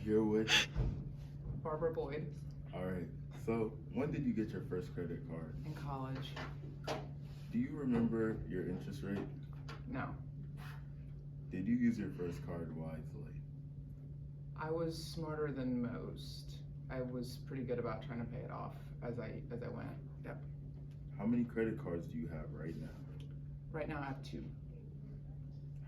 here with. Barbara Boyd. All right. So, when did you get your first credit card? In college. Do you remember your interest rate? No. Did you use your first card wisely? I was smarter than most. I was pretty good about trying to pay it off as I went. Yep. How many credit cards do you have right now? Right now I have 2.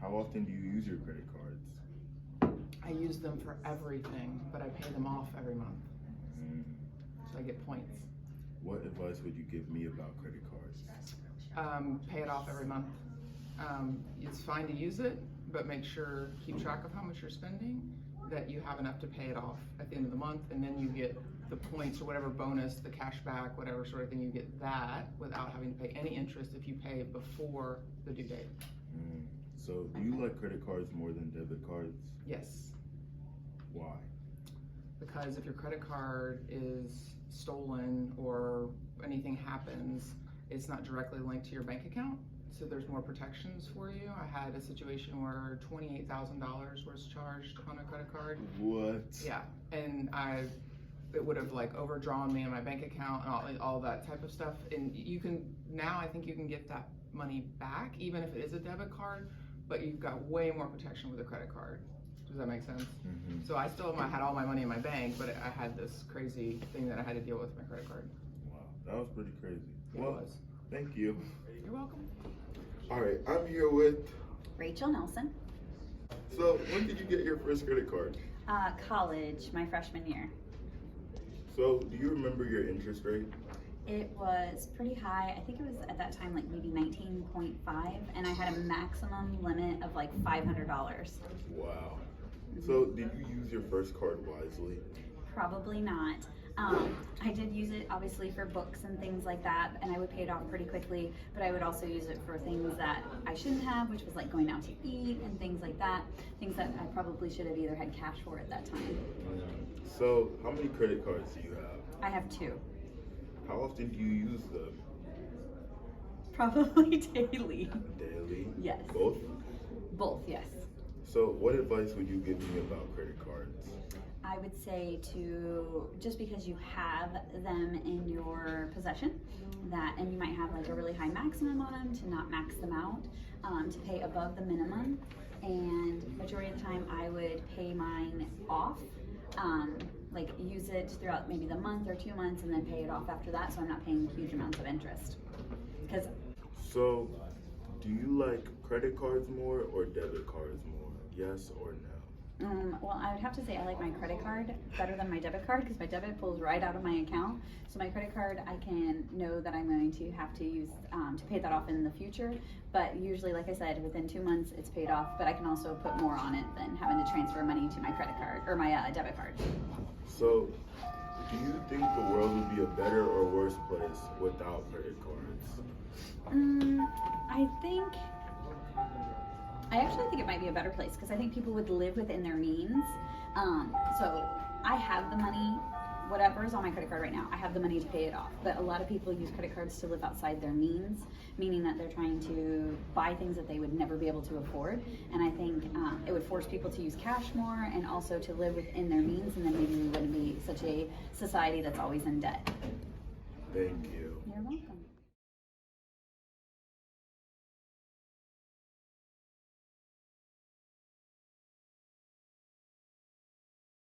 How often do you use your credit cards? I use them for everything, but I pay them off every month. So I get points. What advice would you give me about credit cards? Pay it off every month. It's fine to use it, but make sure, keep track of how much you're spending, that you have enough to pay it off at the end of the month, and then you get the points or whatever bonus, the cash back, whatever sort of thing, you get that without having to pay any interest if you pay before the due date. So do you like credit cards more than debit cards? Yes. Why? Because if your credit card is stolen or anything happens, it's not directly linked to your bank account, so there's more protections for you. I had a situation where $28,000 was charged on a credit card. What? Yeah, and it would have like overdrawn me in my bank account and all that type of stuff. And you can, now I think you can get that money back, even if it is a debit card, but you've got way more protection with a credit card. Does that make sense? Mm-hmm. So I still had all my money in my bank, but I had this crazy thing that I had to deal with my credit card. Wow, that was pretty crazy. Yeah, well, it was. Thank you. You're welcome. All right, I'm here with. Rachel Nelson. So, when did you get your first credit card? College, my freshman year. So, do you remember your interest rate? It was pretty high. I think it was at that time like maybe 19.5, and I had a maximum limit of like $500. Wow. So, did you use your first card wisely? Probably not. I did use it obviously for books and things like that, and I would pay it off pretty quickly, but I would also use it for things that I shouldn't have, which was like going out to eat and things like that, things that I probably should have either had cash for at that time. So, how many credit cards do you have? I have 2. How often do you use them? Probably daily. Daily? Yes. Both? Both, yes. So, what advice would you give me about credit cards? I would say to, just because you have them in your possession, and you might have like a really high maximum on them, to not max them out, to pay above the minimum. And majority of the time I would pay mine off, like use it throughout maybe the month or 2 months and then pay it off after that, so I'm not paying huge amounts of interest. So, do you like credit cards more or debit cards more? Yes or no? Well, I would have to say I like my credit card better than my debit card, because my debit pulls right out of my account. So my credit card, I can know that I'm going to have to use to pay that off in the future. But usually, like I said, within 2 months it's paid off. But I can also put more on it than having to transfer money to my credit card or my debit card. So, do you think the world would be a better or worse place without credit cards? I actually think it might be a better place, because I think people would live within their means. So I have the money, whatever is on my credit card right now, I have the money to pay it off. But a lot of people use credit cards to live outside their means, meaning that they're trying to buy things that they would never be able to afford. And I think it would force people to use cash more and also to live within their means, and then maybe we wouldn't be such a society that's always in debt. Thank you. You're welcome.